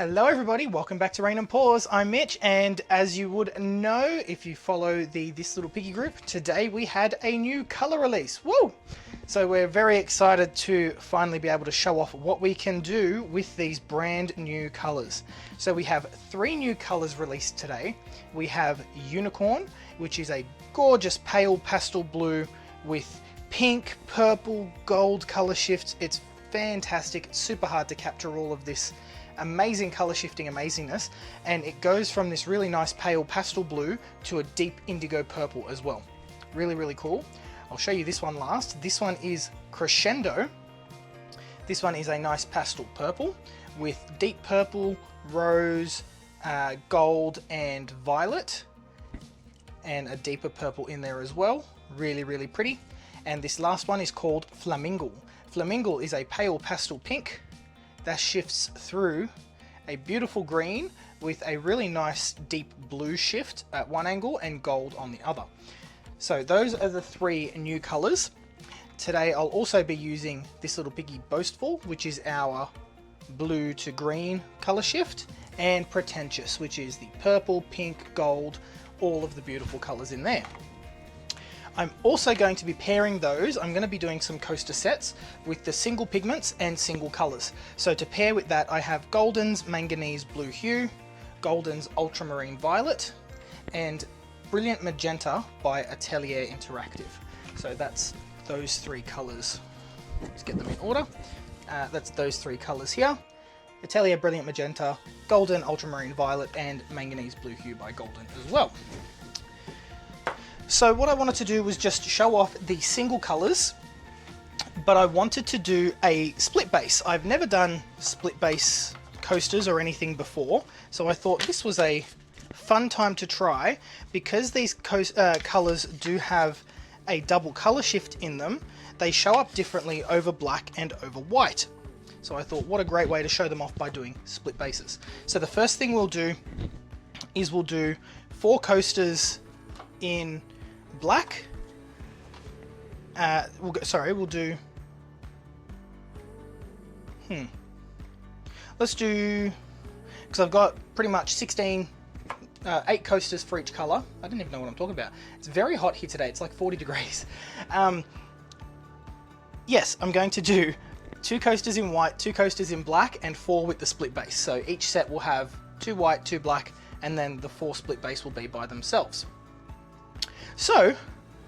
Hello everybody, welcome back to Rain and Pours. I'm Mitch, and as you would know if you follow the This Little Piggy group, today we had a new colour release. Woo! So we're very excited to finally be able to show off what we can do with these brand new colours. So we have 3 new colours released today. We have Unicorn, which is a gorgeous pale pastel blue with pink, purple, gold colour shifts. It's fantastic. It's super hard to capture all of this amazing color shifting amazingness, and it goes from this really nice pale pastel blue to a deep indigo purple as well. Really cool. I'll show you this one last. This one is Crescendo. This one is a nice pastel purple with deep purple, rose, gold and violet, and a deeper purple in there as well. Really pretty. And this last one is called Flamingle. Flamingle is a pale pastel pink that shifts through a beautiful green with a really nice deep blue shift at one angle and gold on the other. So those are the 3 new colors. Today I'll also be using This Little Piggy Boastful, which is our blue to green color shift, and Pretentious, which is the purple, pink, gold, all of the beautiful colors in there. I'm also going to be pairing those. I'm going to be doing some coaster sets with the single pigments and single colors. So to pair with that, I have Golden's Manganese Blue Hue, Golden's Ultramarine Violet, and Brilliant Magenta by Atelier Interactive. So that's those 3 colors. Let's get them in order. That's those 3 colors here. Atelier Brilliant Magenta, Golden Ultramarine Violet, and Manganese Blue Hue by Golden as well. So what I wanted to do was just show off the single colors, but I wanted to do a split base. I've never done split base coasters or anything before, so I thought this was a fun time to try. Because these colors do have a double color shift in them, they show up differently over black and over white. So I thought, what a great way to show them off by doing split bases. So the first thing we'll do is we'll do 4 coasters in black. We'll do let's do, because I've got pretty much 8 coasters for each color. I don't even know what I'm talking about. It's very hot here today. It's like 40 degrees. Yes, I'm going to do 2 coasters in white, 2 coasters in black, and 4 with the split base. So each set will have 2 white, 2 black, and then the 4 split base will be by themselves. So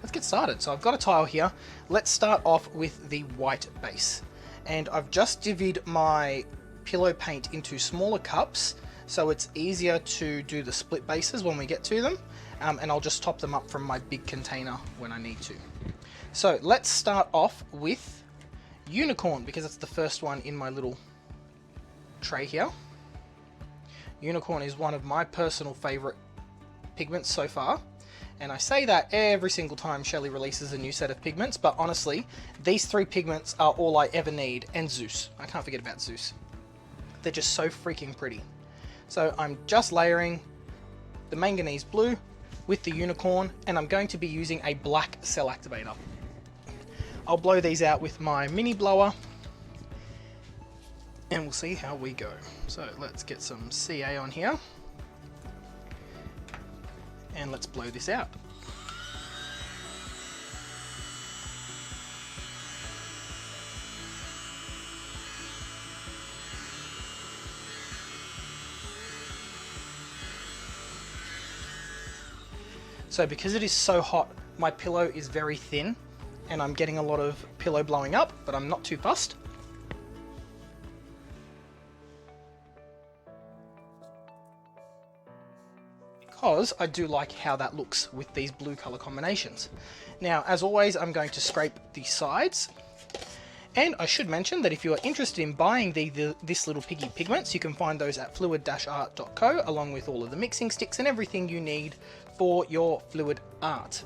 let's get started. So I've got a tile here. Let's start off with the white base. And I've just divvied my pillow paint into smaller cups, so it's easier to do the split bases when we get to them. And I'll just top them up from my big container when I need to. So let's start off with Unicorn, because it's the first one in my little tray here. Unicorn is one of my personal favorite pigments so far. And I say that every single time Shelee releases a new set of pigments, but honestly, these 3 pigments are all I ever need, and Zeus. I can't forget about Zeus. They're just so freaking pretty. So I'm just layering the manganese blue with the unicorn, and I'm going to be using a black cell activator. I'll blow these out with my mini blower, and we'll see how we go. So let's get some CA on here. And let's blow this out. So because it is so hot, my pillow is very thin, and I'm getting a lot of pillow blowing up, but I'm not too fussed. Because I do like how that looks with these blue color combinations. Now, as always, I'm going to scrape the sides. And I should mention that if you are interested in buying This Little Piggy pigments, you can find those at fluid-art.co, along with all of the mixing sticks and everything you need for your fluid art.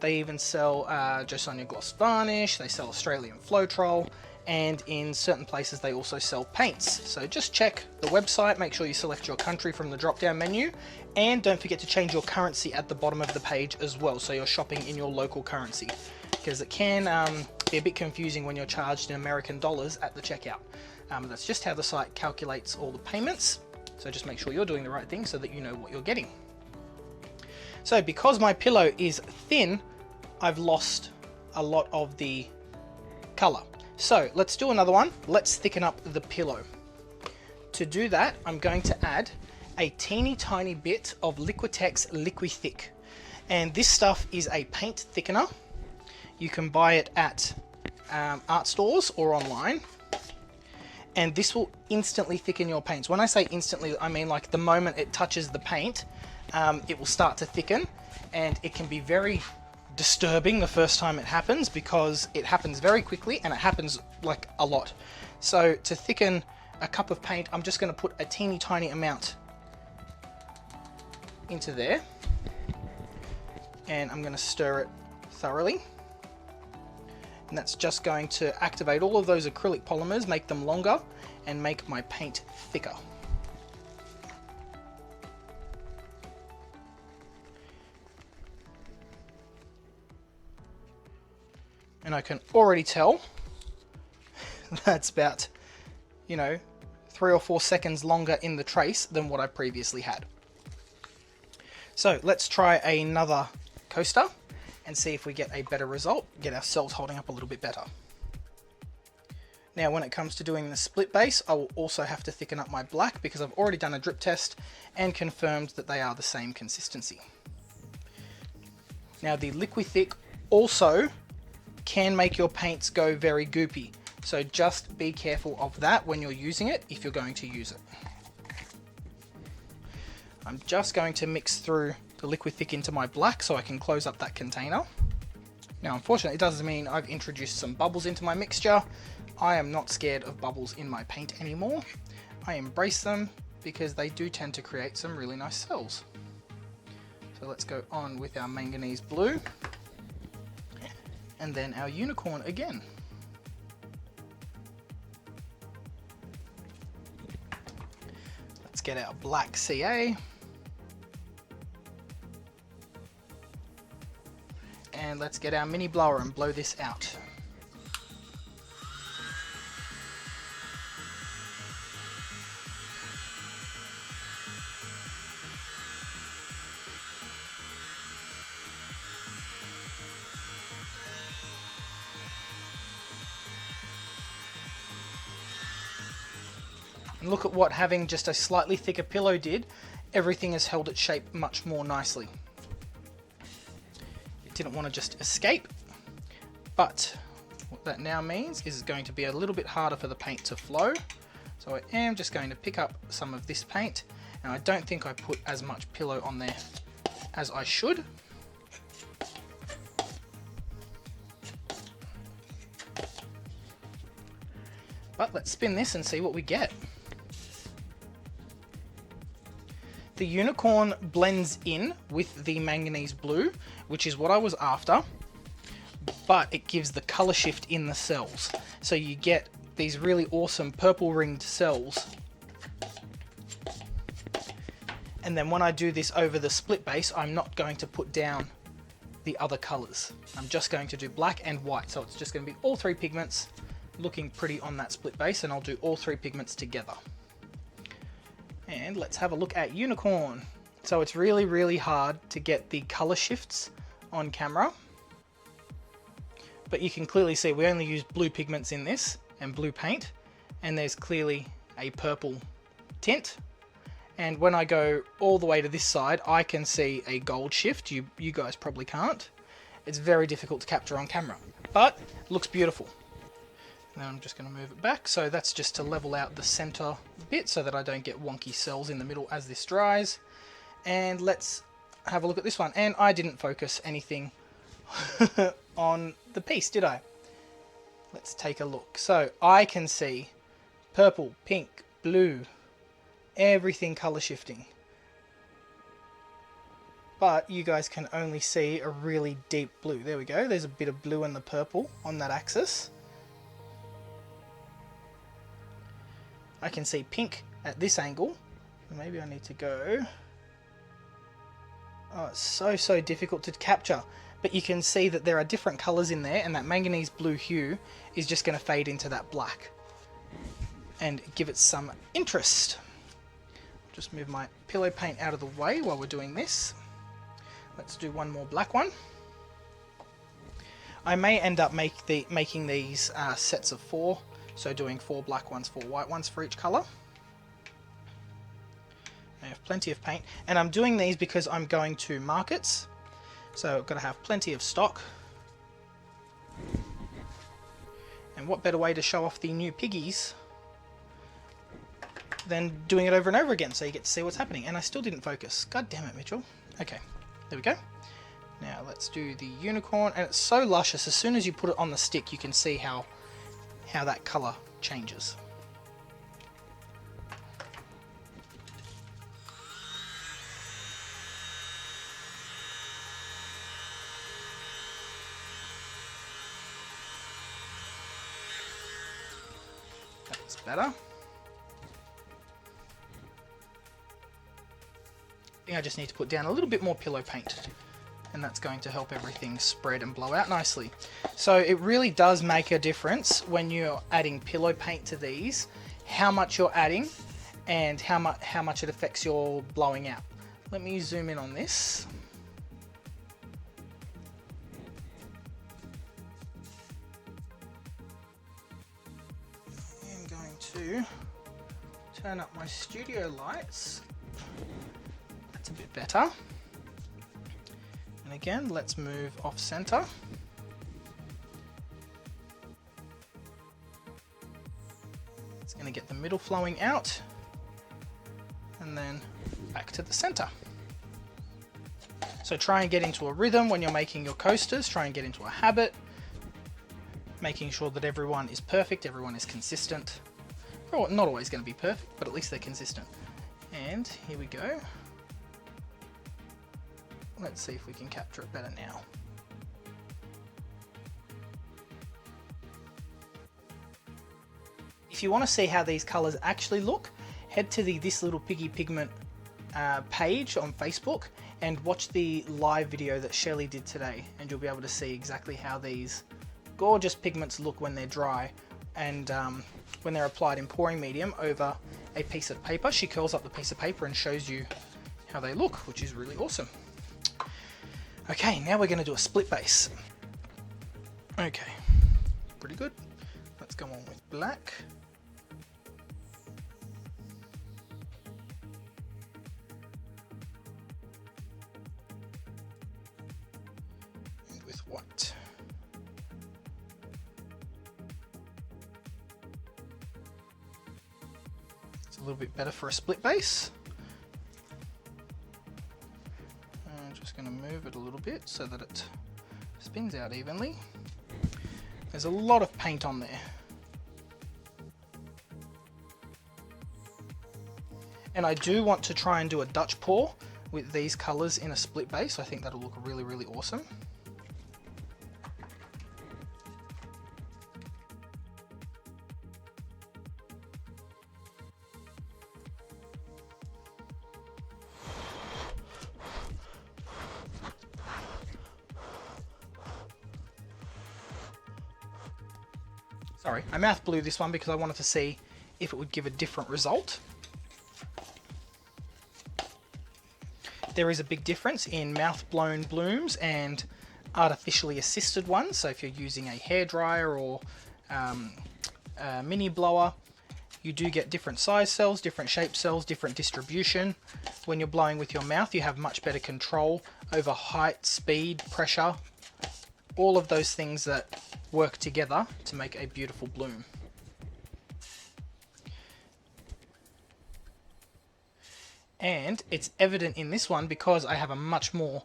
They even sell Josonia Gloss Varnish, they sell Australian Floetrol, and in certain places they also sell paints. So just check the website, make sure you select your country from the drop down menu, and don't forget to change your currency at the bottom of the page as well, so you're shopping in your local currency, because it can be a bit confusing when you're charged in American dollars at the checkout. That's just how the site calculates all the payments. So just make sure you're doing the right thing so that you know what you're getting. So because my pillow is thin, I've lost a lot of the color. So let's do another one. Let's thicken up the pillow. To do that, I'm going to add a teeny tiny bit of Liquitex Liquithick. And this stuff is a paint thickener. You can buy it at art stores or online. And this will instantly thicken your paints. When I say instantly, I mean like the moment it touches the paint, it will start to thicken, and it can be very disturbing the first time it happens because it happens very quickly and it happens like a lot. So to thicken a cup of paint, I'm just going to put a teeny tiny amount into there, and I'm going to stir it thoroughly. And that's just going to activate all of those acrylic polymers, make them longer, and make my paint thicker. And I can already tell that's about, 3 or 4 seconds longer in the trace than what I previously had. So let's try another coaster and see if we get a better result, get our cells holding up a little bit better. Now when it comes to doing the split base, I will also have to thicken up my black because I've already done a drip test and confirmed that they are the same consistency. Now the Liquithick also can make your paints go very goopy, so just be careful of that when you're using it, if you're going to use it. I'm just going to mix through the Liquithick into my black so I can close up that container. Now unfortunately it does mean I've introduced some bubbles into my mixture. I am not scared of bubbles in my paint anymore. I embrace them because they do tend to create some really nice cells. So let's go on with our manganese blue and then our unicorn again. Let's get our black CA. And let's get our mini blower and blow this out. And look at what having just a slightly thicker pillow did. Everything has held its shape much more nicely. Didn't want to just escape, but what that now means is it's going to be a little bit harder for the paint to flow. So I am just going to pick up some of this paint, and I don't think I put as much pillow on there as I should. But let's spin this and see what we get. The unicorn blends in with the manganese blue, which is what I was after, but it gives the color shift in the cells. So you get these really awesome purple ringed cells. And then when I do this over the split base, I'm not going to put down the other colors. I'm just going to do black and white. So it's just going to be all 3 pigments looking pretty on that split base, and I'll do all 3 pigments together. And let's have a look at unicorn. So it's really, really hard to get the color shifts on camera, but you can clearly see we only use blue pigments in this and blue paint, and there's clearly a purple tint. And when I go all the way to this side, I can see a gold shift. You guys probably can't. It's very difficult to capture on camera, but it looks beautiful. Now I'm just going to move it back. So that's just to level out the center bit so that I don't get wonky cells in the middle as this dries. And let's have a look at this one. And I didn't focus anything on the piece, did I? Let's take a look. So I can see purple, pink, blue, everything color shifting. But you guys can only see a really deep blue. There we go. There's a bit of blue and the purple on that axis. I can see pink at this angle. Maybe I need to go. Oh, it's so difficult to capture. But you can see that there are different colors in there, and that manganese blue hue is just going to fade into that black. and give it some interest. Just move my pillow paint out of the way while we're doing this. Let's do one more black one. I may end up making these sets of 4, so doing 4 black ones, 4 white ones for each colour. I have plenty of paint, and I'm doing these because I'm going to markets, so I've got to have plenty of stock. And what better way to show off the new piggies than doing it over and over again, so you get to see what's happening. And I still didn't focus. God damn it, Mitchell. Okay, there we go. Now let's do the unicorn, and it's so luscious. As soon as you put it on the stick, you can see how that colour changes. That's better. I think I just need to put down a little bit more pillow paint, and that's going to help everything spread and blow out nicely. So it really does make a difference when you're adding pillow paint to these, how much you're adding and how much it affects your blowing out. Let me zoom in on this. I'm going to turn up my studio lights. That's a bit better. And again, let's move off center. It's going to get the middle flowing out and then back to the center. So try and get into a rhythm when you're making your coasters. Try and get into a habit, making sure that everyone is perfect, everyone is consistent. Well, not always going to be perfect, but at least they're consistent. And here we go. Let's see if we can capture it better now. If you want to see how these colours actually look, head to the This Little Piggy Pigment page on Facebook and watch the live video that Shelee did today, and you'll be able to see exactly how these gorgeous pigments look when they're dry and when they're applied in pouring medium over a piece of paper. She curls up the piece of paper and shows you how they look, which is really awesome. Okay, now we're going to do a split base. Okay, pretty good. Let's go on with black. And with white. It's a little bit better for a split base. Going to move it a little bit so that it spins out evenly. There's a lot of paint on there. And I do want to try and do a Dutch pour with these colours in a split base. I think that'll look really, really awesome. Sorry, I mouth blew this one because I wanted to see if it would give a different result. There is a big difference in mouth blown blooms and artificially assisted ones. So if you're using a hairdryer or a mini blower, you do get different size cells, different shape cells, different distribution. When you're blowing with your mouth, you have much better control over height, speed, pressure, all of those things that work together to make a beautiful bloom. And it's evident in this one because I have a much more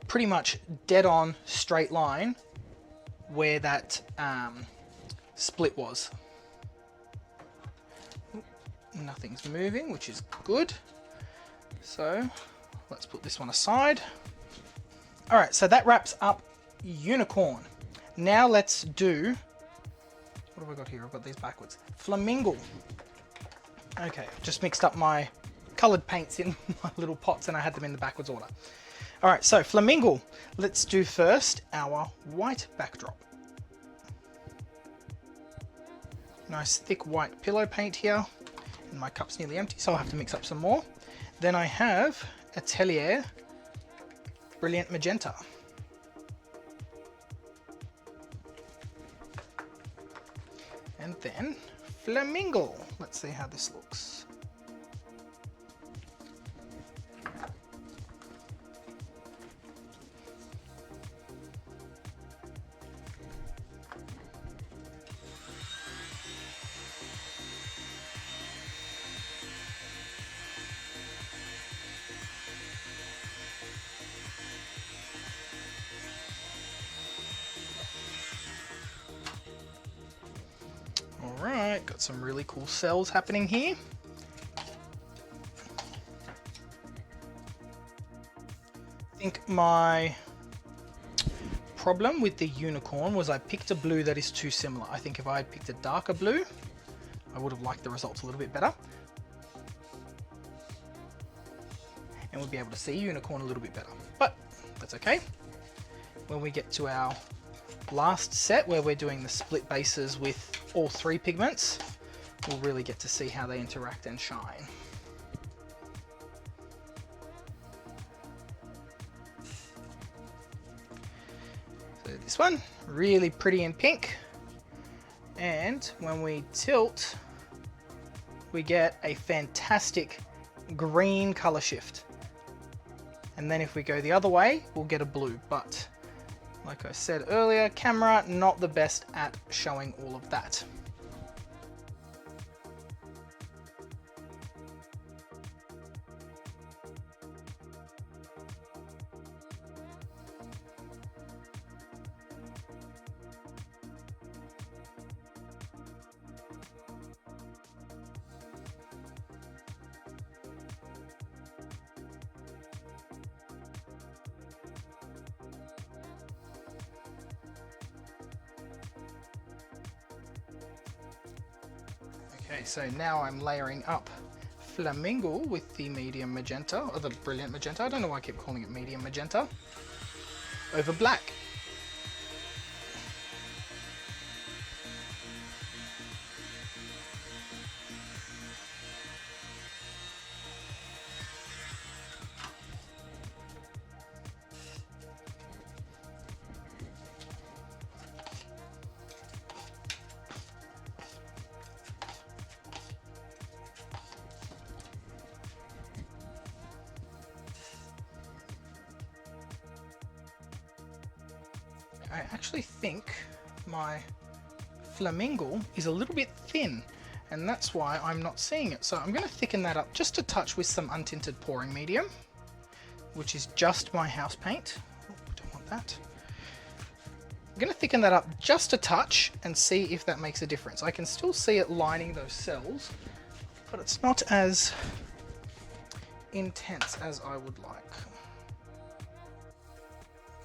pretty much dead on straight line where that split was. Nothing's moving, which is good. So let's put this one aside. All right, so that wraps up unicorn. Now let's do, what have I got here? I've got these backwards. Flamingle. Okay, I've just mixed up my coloured paints in my little pots and I had them in the backwards order. All right, so Flamingle. Let's do first our white backdrop. Nice thick white pillow paint here. And my cup's nearly empty, so I'll have to mix up some more. Then I have Atelier Brilliant Magenta. And then Flamingle. Let's see how this looks. Alright, got some really cool cells happening here. I think my problem with the unicorn was I picked a blue that is too similar. I think if I had picked a darker blue, I would have liked the results a little bit better. And we'd be able to see unicorn a little bit better. But that's okay. When we get to our last set where we're doing the split bases with all three pigments, we'll really get to see how they interact and shine. So this one, really pretty in pink, and when we tilt, we get a fantastic green color shift. And then if we go the other way, we'll get a blue, but like I said earlier, camera not the best at showing all of that. Okay, so now I'm layering up Flamingo with the medium magenta, or the brilliant magenta, I don't know why I keep calling it medium magenta, over black. I actually think my Flamingo is a little bit thin, and that's why I'm not seeing it. So I'm going to thicken that up just a touch with some untinted pouring medium, which is just my house paint. Oh, don't want that. I'm going to thicken that up just a touch and see if that makes a difference. I can still see it lining those cells, but it's not as intense as I would like.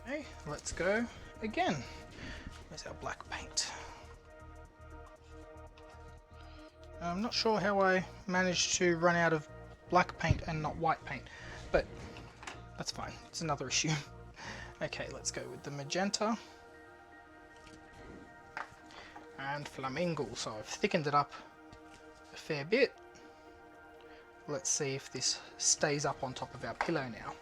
Okay, let's go again. Where's our black paint? I'm not sure how I managed to run out of black paint and not white paint, but that's fine. It's another issue. Okay, let's go with the magenta and Flamingo. So I've thickened it up a fair bit. Let's see if this stays up on top of our pillow now.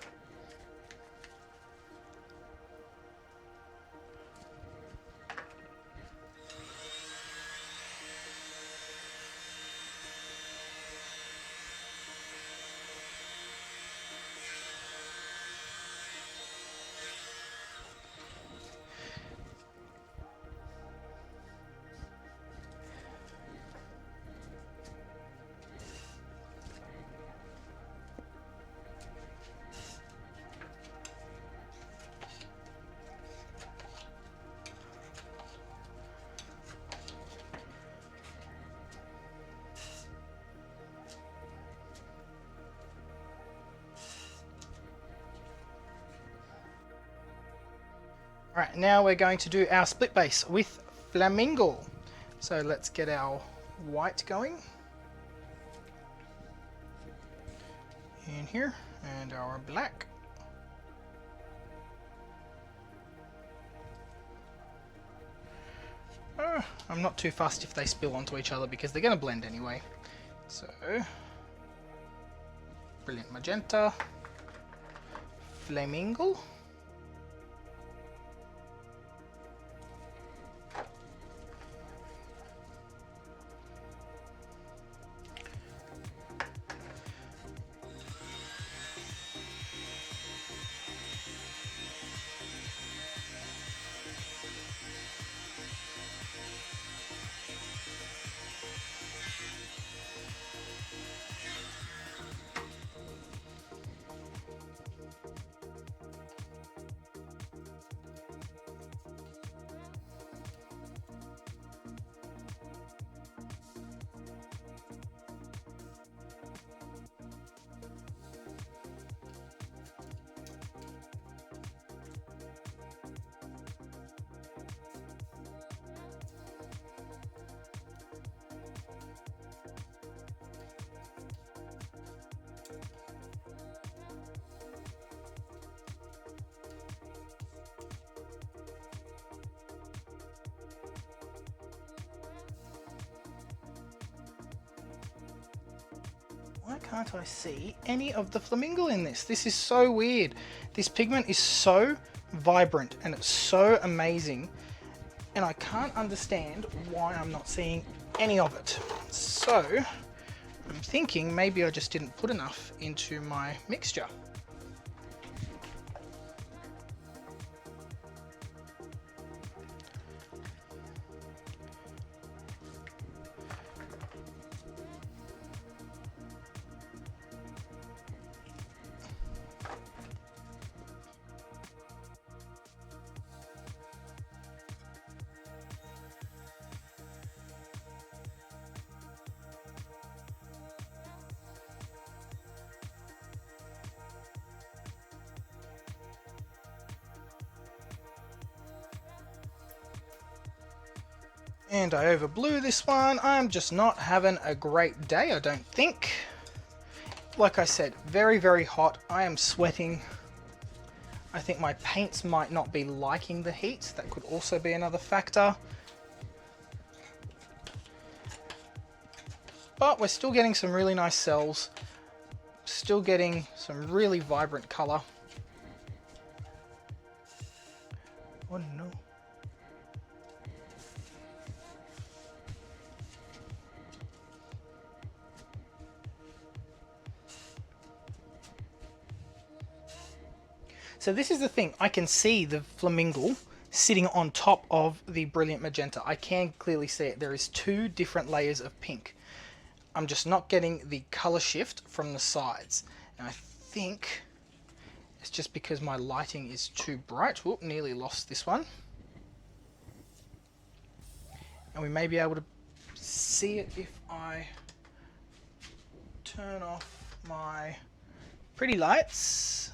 Alright, now we're going to do our split base with Flamingo. So let's get our white going in here, and our black. I'm not too fussed if they spill onto each other because they're going to blend anyway. So, brilliant magenta, Flamingle, why can't I see any of the Flamingo in this? This is so weird. This pigment is so vibrant and it's so amazing, and I can't understand why I'm not seeing any of it. So I'm thinking maybe I just didn't put enough into my mixture. And I overblew this one. I'm just not having a great day, I don't think. Like I said, very, very hot. I am sweating. I think my paints might not be liking the heat. That could also be another factor. But we're still getting some really nice cells. Still getting some really vibrant color. Oh no. So this is the thing, I can see the Flamingo sitting on top of the brilliant magenta. I can clearly see it. There is two different layers of pink. I'm just not getting the color shift from the sides. And I think it's just because my lighting is too bright. Whoop, nearly lost this one. And we may be able to see it if I turn off my pretty lights.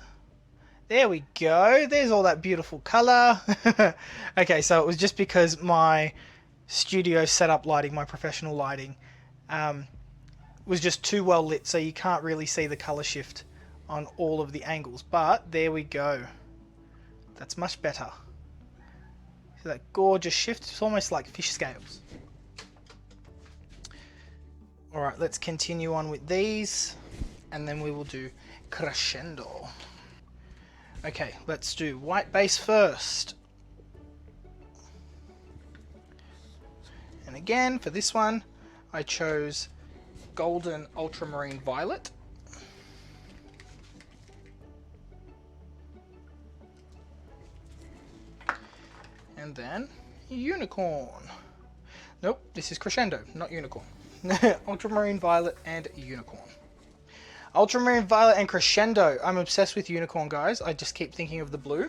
There we go. There's all that beautiful color. Okay, so it was just because my studio setup lighting, my professional lighting, was just too well lit, so you can't really see the color shift on all of the angles. But there we go. That's much better. See that gorgeous shift? It's almost like fish scales. All right, let's continue on with these, and then we will do Crescendo. Okay, let's do white base first. And again, for this one, I chose golden ultramarine violet. And then unicorn. Nope, this is Crescendo, not unicorn. Ultramarine violet and unicorn. Ultramarine violet and Crescendo. I'm obsessed with unicorn, guys. I just keep thinking of the blue.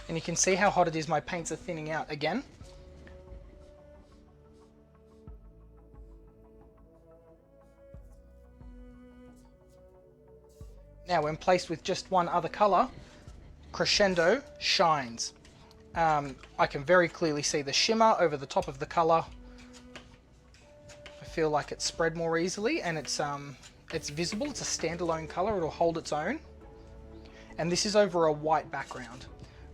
And you can see how hot it is. My paints are thinning out again. Now, when placed with just one other color, Crescendo shines. I can very clearly see the shimmer over the top of the color. I feel like it's spread more easily, and it's visible. It's a standalone color. It'll hold its own. And this is over a white background.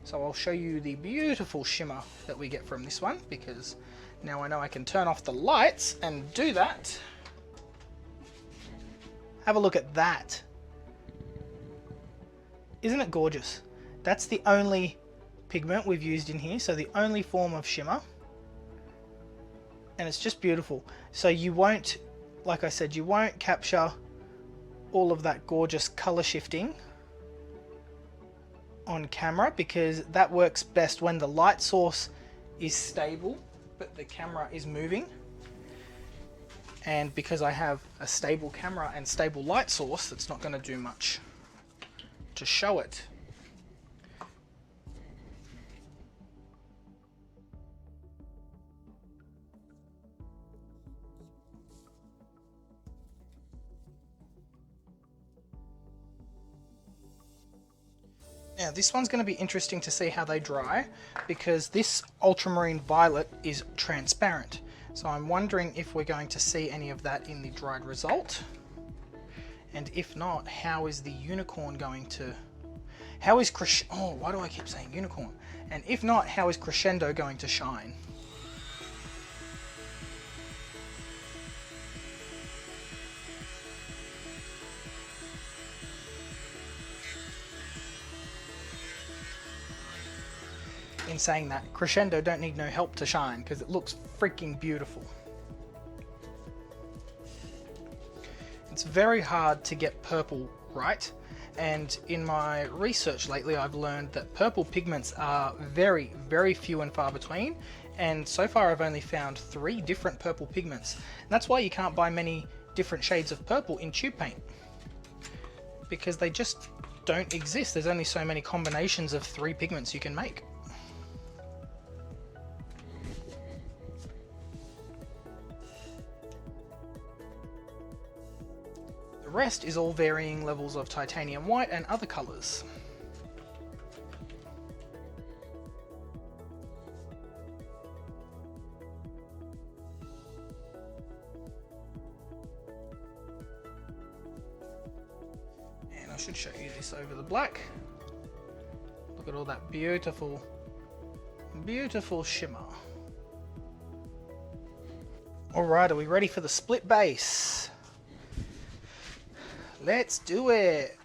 So I'll show you the beautiful shimmer that we get from this one, because now I know I can turn off the lights and do that. Have a look at that. Isn't it gorgeous? That's the only pigment we've used in here, so the only form of shimmer. And it's just beautiful. So you won't, like I said, you won't capture all of that gorgeous color shifting on camera, because that works best when the light source is stable but the camera is moving. And because I have a stable camera and stable light source, that's not going to do much to show it. Now this one's going to be interesting to see how they dry, because this ultramarine violet is transparent. So I'm wondering if we're going to see any of that in the dried result. And if not, how is the unicorn going to... How is oh, why do I keep saying unicorn? And if not, how is Crescendo going to shine? In saying that, Crescendo don't need no help to shine, because it looks freaking beautiful. It's very hard to get purple right, and in my research lately I've learned that purple pigments are very, very few and far between, and so far I've only found 3 different purple pigments. And that's why you can't buy many different shades of purple in tube paint, because they just don't exist. There's only so many combinations of 3 pigments you can make. The rest is all varying levels of titanium white and other colours. And I should show you this over the black. Look at all that beautiful, beautiful shimmer. Alright, are we ready for the split base? Let's do it.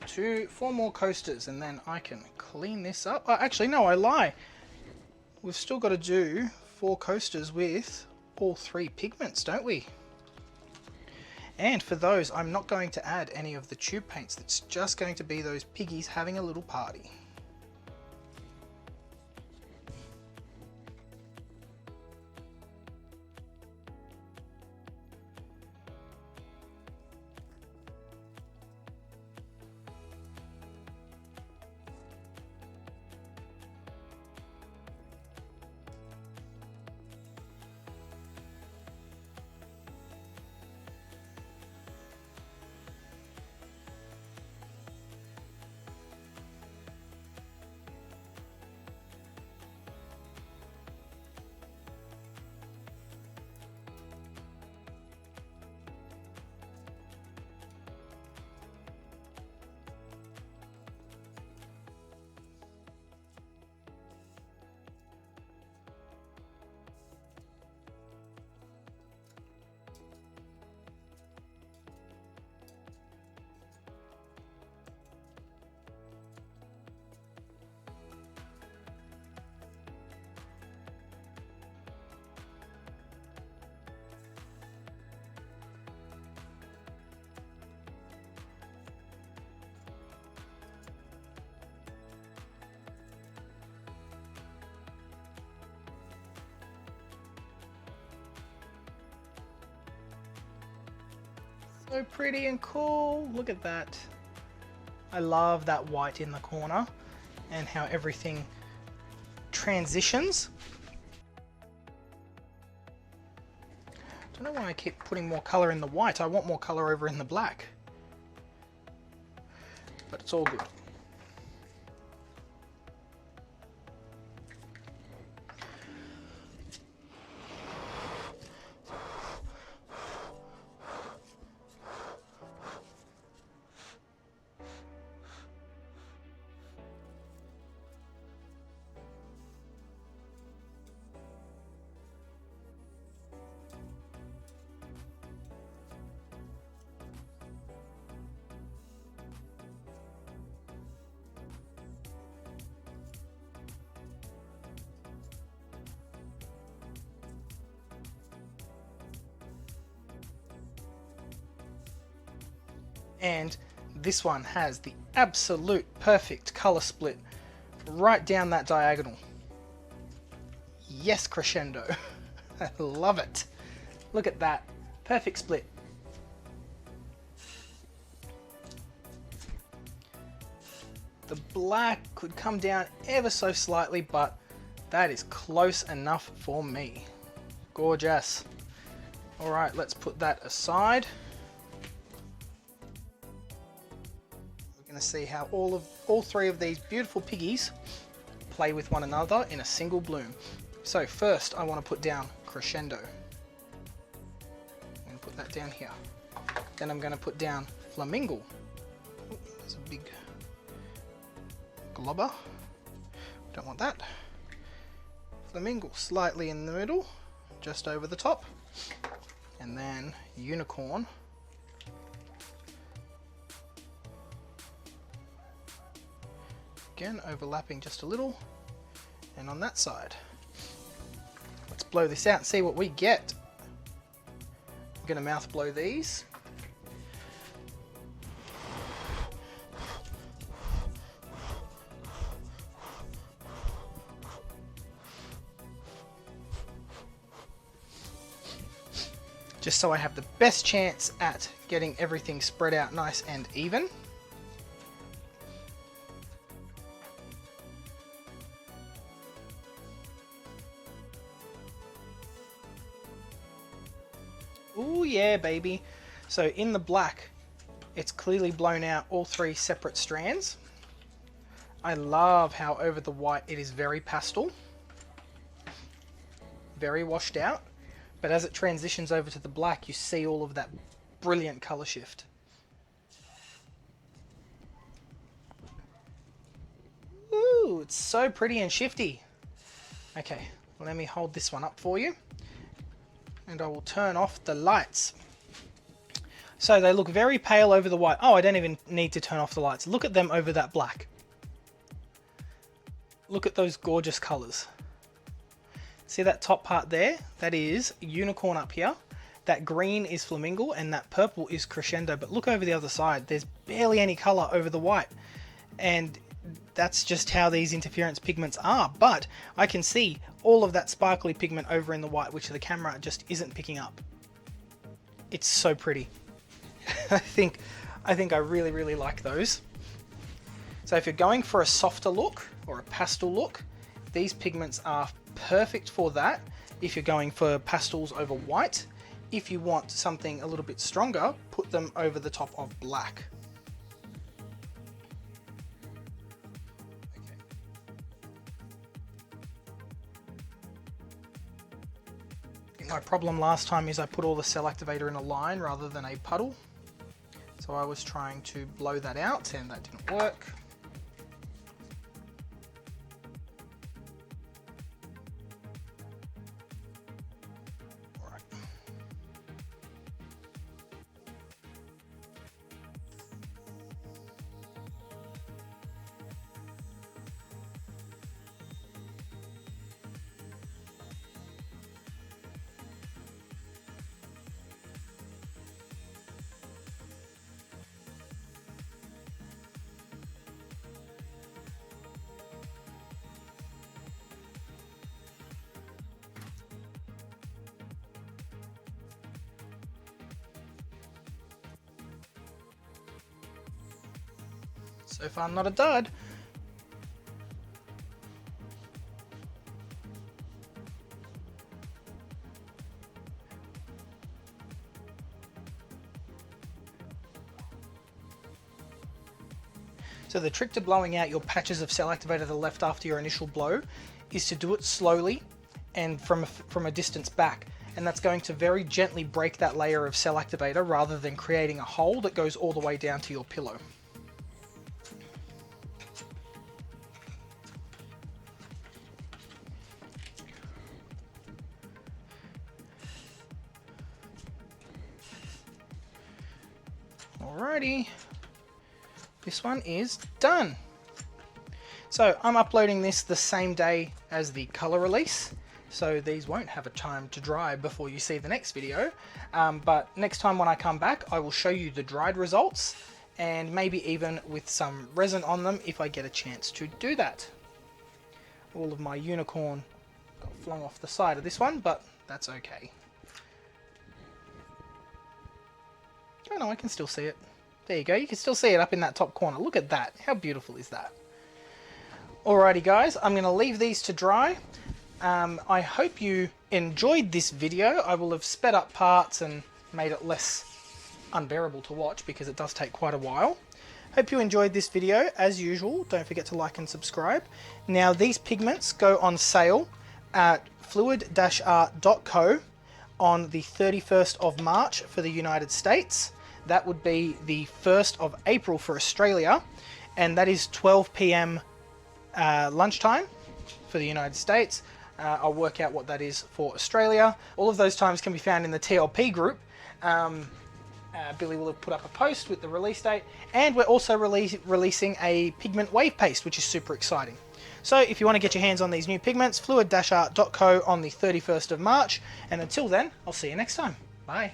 4 more coasters and then I can clean this up. Oh, actually, no, I lie. We've still got to do 4 coasters with all 3 pigments, don't we? And for those, I'm not going to add any of the tube paints. It's just going to be those piggies having a little party. So pretty and cool. Look at that. I love that white in the corner and how everything transitions. Don't know why I keep putting more color in the white. I want more color over in the black. But it's all good. And this one has the absolute perfect color split right down that diagonal. Yes, Crescendo. I love it. Look at that. Perfect split. The black could come down ever so slightly, but that is close enough for me. Gorgeous. All right, let's put that aside. We're going to see how all three of these beautiful piggies play with one another in a single bloom. So first I want to put down Crescendo. I'm going to put that down here. Then I'm going to put down Flamingle. Ooh, there's a big globber. Don't want that. Flamingle slightly in the middle, just over the top. And then Unicorn. Again, overlapping just a little. And on that side. Let's blow this out and see what we get. I'm going to mouth blow these. Just so I have the best chance at getting everything spread out nice and even. Ooh yeah, baby. So in the black, it's clearly blown out all three separate strands. I love how over the white it is very pastel, very washed out. But as it transitions over to the black, you see all of that brilliant color shift. Ooh, it's so pretty and shifty. Okay, let me hold this one up for you. And I will turn off the lights. So they look very pale over the white. Oh, I don't even need to turn off the lights. Look at them over that black. Look at those gorgeous colors. See that top part there? That is Unicorn up here. That green is Flamingo and that purple is Crescendo. But look over the other side. There's barely any color over the white. And that's just how these interference pigments are. But I can see all of that sparkly pigment over in the white, which the camera just isn't picking up. It's so pretty. I think I really, really like those. So if you're going for a softer look or a pastel look, these pigments are perfect for that. If you're going for pastels over white, if you want something a little bit stronger, put them over the top of black. Okay. My problem last time is I put all the cell activator in a line rather than a puddle. So I was trying to blow that out and that didn't work. So far, not a dud. So the trick to blowing out your patches of cell activator to the left after your initial blow is to do it slowly and from a distance back. And that's going to very gently break that layer of cell activator rather than creating a hole that goes all the way down to your pillow. Alrighty, this one is done. So I'm uploading this the same day as the color release, so these won't have a time to dry before you see the next video. But next time when I come back, I will show you the dried results, and maybe even with some resin on them if I get a chance to do that. All of my unicorn got flung off the side of this one, but that's okay. Oh no, I can still see it. There you go, you can still see it up in that top corner. Look at that, how beautiful is that? Alrighty guys, I'm going to leave these to dry. I hope you enjoyed this video. I will have sped up parts and made it less unbearable to watch because it does take quite a while. Hope you enjoyed this video. As usual, don't forget to like and subscribe. Now these pigments go on sale at fluid-art.co on the 31st of March for the United States. That would be the 1st of April for Australia, and that is 12 PM lunchtime for the United States. I'll work out what that is for Australia. All of those times can be found in the TLP group. Billy will have put up a post with the release date, and we're also releasing a pigment wave paste, which is super exciting. So if you want to get your hands on these new pigments, fluid-art.co on the 31st of March, and until then, I'll see you next time. Bye.